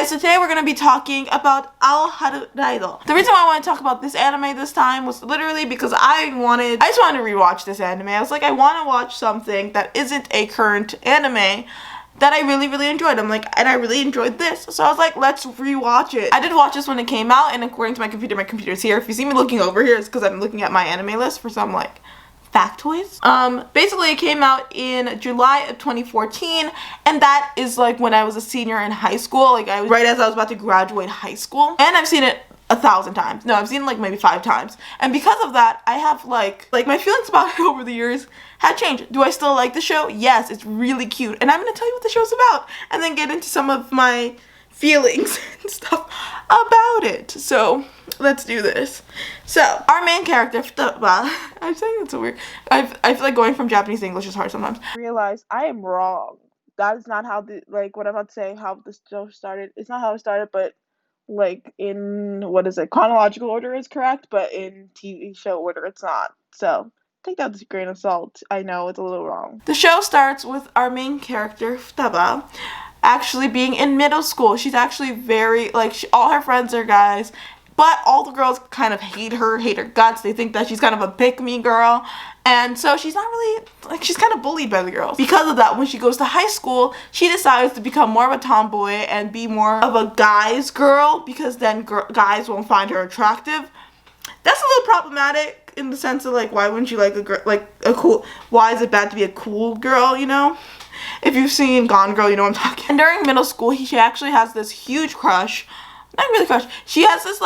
Okay, so today we're going to be talking about Haru Ride. The reason why I want to talk about this anime this time was literally because I just wanted to rewatch this anime. I was like, I want to watch something that isn't a current anime that I really enjoyed. I'm like, and I really enjoyed this. So I was like, let's rewatch it. I did watch this when it came out, and according to my computer's here. If you see me looking over here, it's because I'm looking at my anime list for some like factoids. Basically it came out in July of 2014, and that is like when I was a senior in high school. Like I was right as I was about to graduate high school, and I've seen it 1,000 times. No, I've seen it like maybe 5 times, and because of that I have like my feelings about it over the years had changed. Do I still like the show? Yes, it's really cute, and I'm gonna tell you what the show's about and then get into some of my feelings and stuff about it. So let's do this. So our main character, I'm saying that's so weird. I feel like going from Japanese to English is hard sometimes. Realize I am wrong. That is not how what I'm about to say, how the show started. It's not how it started, but like in chronological order is correct, but in TV show order it's not. So take that with a grain of salt. I know it's a little wrong. The show starts with our main character, Futaba, actually being in middle school. She's actually very, all her friends are guys, but all the girls kind of hate her guts. They think that she's kind of a pick-me girl, and so she's not really, she's kind of bullied by the girls. Because of that, when she goes to high school, she decides to become more of a tomboy and be more of a guy's girl, because then guys won't find her attractive. That's a little problematic in the sense of why wouldn't you like a girl, why is it bad to be a cool girl, you know? If you've seen Gone Girl, you know what I'm talking. And during middle school, she actually has this huge crush. Not really crush. She has this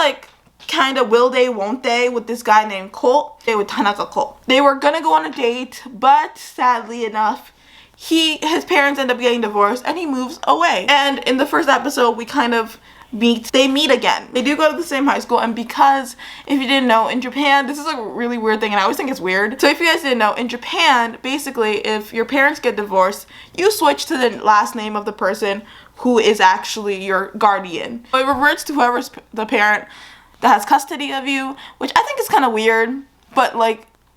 kind of will they, won't they with this guy named Colt. With Tanaka Colt. They were gonna go on a date, but sadly enough, his parents end up getting divorced and he moves away. And in the first episode, we kind of they meet again. They do go to the same high school, and because, if you didn't know, in Japan, this is a really weird thing, and I always think it's weird. So if you guys didn't know, in Japan, basically, if your parents get divorced, you switch to the last name of the person who is actually your guardian. So it reverts to whoever's the parent that has custody of you, which I think is kind of weird, but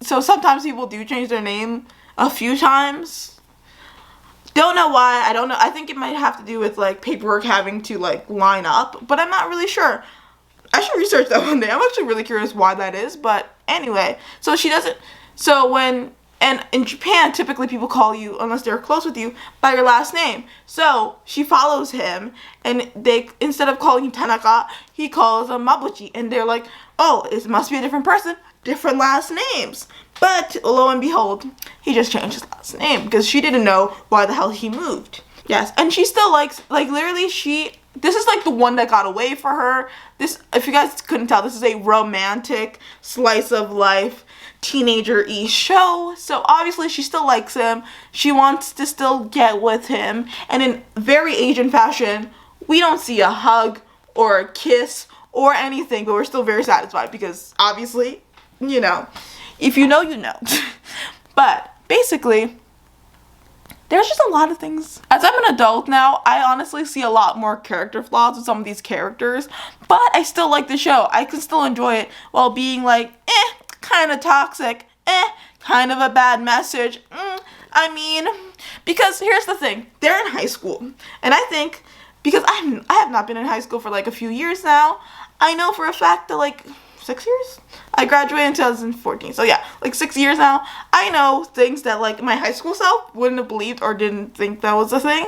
so sometimes people do change their name a few times. Don't know why. I don't know. I think it might have to do with paperwork having to line up, but I'm not really sure. I should research that one day. I'm actually really curious why that is, but anyway. So she doesn't, and in Japan, typically people call you, unless they're close with you, by your last name. So she follows him, and instead of calling him Tanaka, he calls him Mabuchi, and they're like, oh, it must be a different person, different last names. But lo and behold, he just changed his last name because she didn't know why the hell he moved. Yes, and she still literally this is the one that got away for her. This, if you guys couldn't tell, this is a romantic slice of life teenager-y show. So obviously she still likes him. She wants to still get with him. And in very Asian fashion, we don't see a hug or a kiss or anything, but we're still very satisfied because obviously, you know, if you know, you know. But basically, there's just a lot of things. As I'm an adult now, I honestly see a lot more character flaws with some of these characters, but I still like the show. I can still enjoy it while being kind of toxic, kind of a bad message. I mean, because here's the thing. They're in high school, and I think, because I have not been in high school for a few years now, I know for a fact that 6 years? I graduated in 2014, so yeah, 6 years now. I know things that my high school self wouldn't have believed or didn't think that was a thing.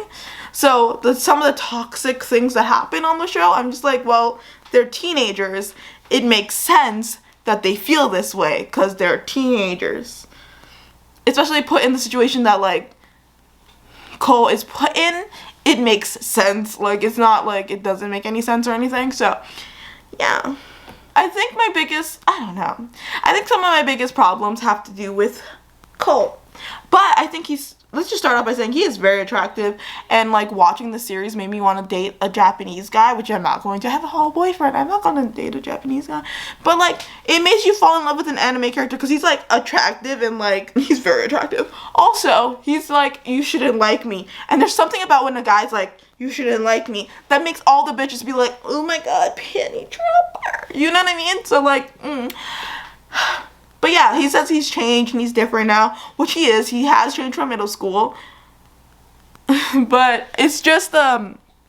So some of the toxic things that happen on the show, I'm just well, they're teenagers. It makes sense that they feel this way because they're teenagers. Especially put in the situation that Cole is put in, it makes sense. It's not it doesn't make any sense or anything. So yeah. I think I think some of my biggest problems have to do with Cole. But I think let's just start off by saying he is very attractive, and watching the series made me want to date a Japanese guy, which I'm not going to. Have a whole boyfriend. I'm not going to date a Japanese guy. But it makes you fall in love with an anime character because he's attractive and he's very attractive. Also, he's you shouldn't like me. And there's something about when a guy's you shouldn't like me, that makes all the bitches be oh my god, penny dropper. You know what I mean? So But yeah, he says he's changed and he's different now, which he is. He has changed from middle school. But it's just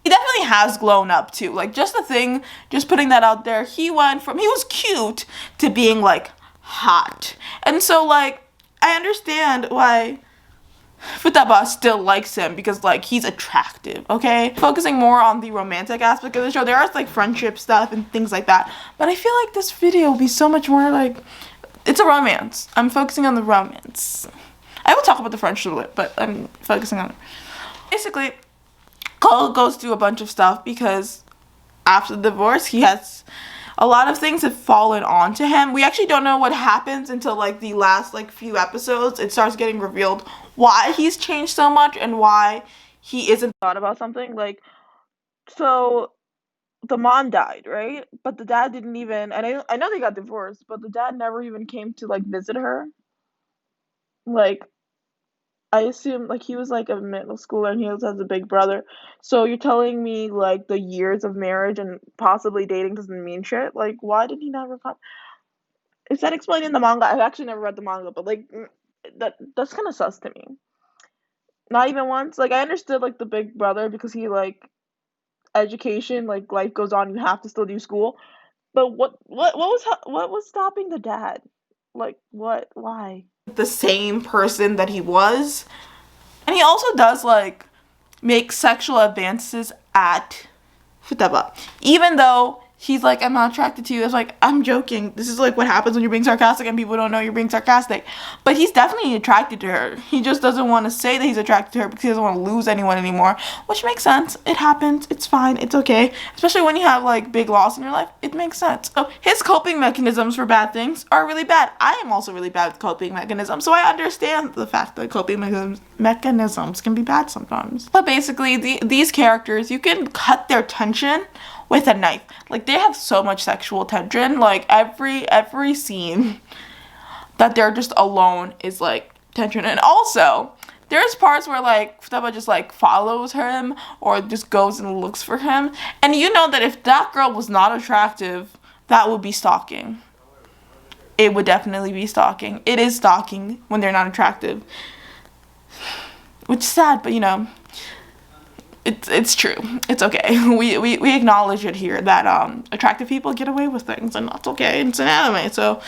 He definitely has grown up too. Like, just the thing, just putting that out there, he went from, he was cute to being like hot. And so like, I understand why Futaba still likes him, because like he's attractive, okay? Focusing more on the romantic aspect of the show. There are like friendship stuff and things like that. But I feel like this video will be so much more like, it's a romance. I'm focusing on the romance. I will talk about the friendship a bit, but I'm focusing on it. Basically, Cole goes through a bunch of stuff because after the divorce, he has a lot of things have fallen onto him. We actually don't know what happens until like the last like few episodes. It starts getting revealed why he's changed so much and why he isn't thought about something. Like, so the mom died, right? But the dad didn't even, and I know they got divorced, but the dad never even came to like visit her. Like, I assume like he was like a middle schooler and he also has a big brother. So you're telling me like the years of marriage and possibly dating doesn't mean shit? Like, why did he never come? Is that explained in the manga? I've actually never read the manga, but like that's kind of sus to me. Not even once. Like, I understood like the big brother because he like education, like life goes on, you have to still do school. But what was stopping the dad? Like, what? Why? The same person that he was. And he also does like make sexual advances at Futaba. Even though he's like, I'm not attracted to you. It's like, I'm joking. This is like what happens when you're being sarcastic and people don't know you're being sarcastic. But he's definitely attracted to her. He just doesn't want to say that he's attracted to her because he doesn't want to lose anyone anymore. Which makes sense. It happens. It's fine. It's okay. Especially when you have like big loss in your life. It makes sense. So his coping mechanisms for bad things are really bad. I am also really bad with coping mechanisms. So I understand the fact that coping mechanisms can be bad sometimes. But basically, these characters, you can cut their tension with a knife. Like, they have so much sexual tension. Like, every scene that they're just alone is like tension. And also, there's parts where like Futaba just like follows him or just goes and looks for him. And you know that if that girl was not attractive, that would be stalking. It would definitely be stalking. It is stalking when they're not attractive. Which is sad, but you know, it's true. It's okay. We acknowledge it here that attractive people get away with things, and that's okay. It's an anime, so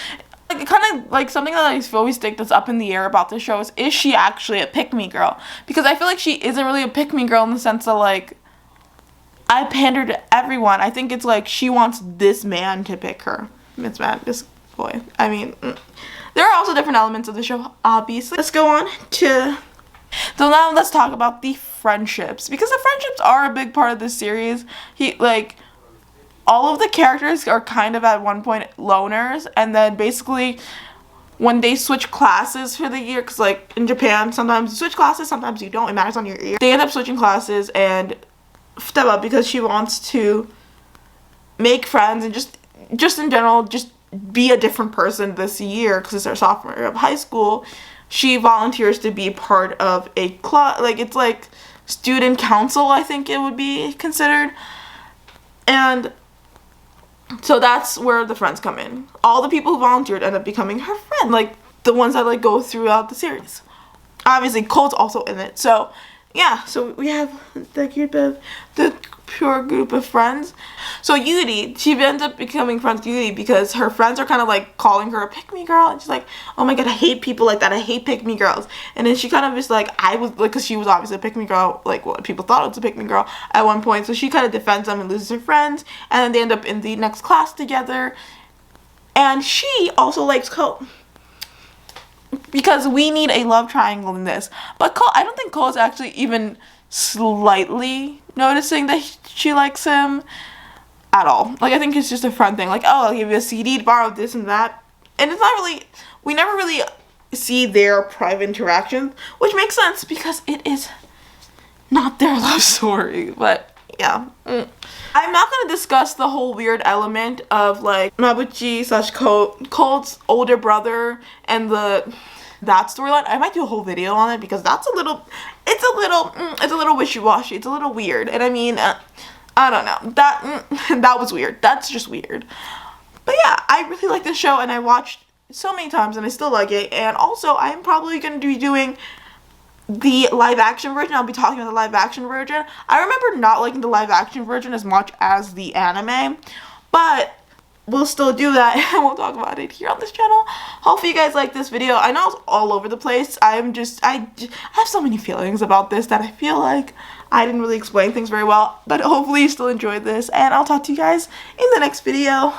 like, kind of like something that I always think that's up in the air about this show is she actually a pick-me girl? Because I feel like she isn't really a pick-me girl in the sense that like I pander to everyone. I think it's like she wants this man to pick her. This boy. I mean, there are also different elements of the show, obviously. Let's go on to. So now let's talk about the friendships, because the friendships are a big part of this series. All of the characters are kind of at one point loners, and then basically when they switch classes for the year, because like in Japan sometimes you switch classes, sometimes you don't, it matters on your year. They end up switching classes, and Futaba, because she wants to make friends and just in general just be a different person this year because it's her sophomore year of high school, she volunteers to be part of a club, like it's like student council, I think it would be considered. And so that's where the friends come in. All the people who volunteered end up becoming her friend, like the ones that like go throughout the series. Obviously Cole's also in it, so yeah, so we have the pure group of friends. So Yuri, she ends up becoming friends with Yuri because her friends are kind of like calling her a pick-me girl, and she's like, oh my god, I hate people like that, I hate pick-me girls. And then she kind of is like, I was like, because she was obviously a pick-me girl, like what people thought it was a pick-me girl at one point, so she kind of defends them and loses her friends, and then they end up in the next class together. And she also likes Cole, because we need a love triangle in this. But Cole, I don't think Cole's actually even slightly noticing that she likes him at all. Like, I think it's just a friend thing. Like, oh, I'll give you a CD to borrow this and that. And it's not really, we never really see their private interaction, which makes sense because it is not their love story. But yeah. I'm not going to discuss the whole weird element of like Mabuchi / Cole's older brother and that storyline. I might do a whole video on it because that's it's a little wishy-washy. It's a little weird. And I mean, I don't know. That was weird. That's just weird. But yeah, I really like this show and I watched so many times and I still like it. And also, I'm probably going to be doing the live action version. I'll be talking about the live action version. I remember not liking the live action version as much as the anime, but we'll still do that and we'll talk about it here on this channel. Hopefully you guys like this video. I know it's all over the place. I have so many feelings about this that I feel like I didn't really explain things very well, but hopefully you still enjoyed this, and I'll talk to you guys in the next video.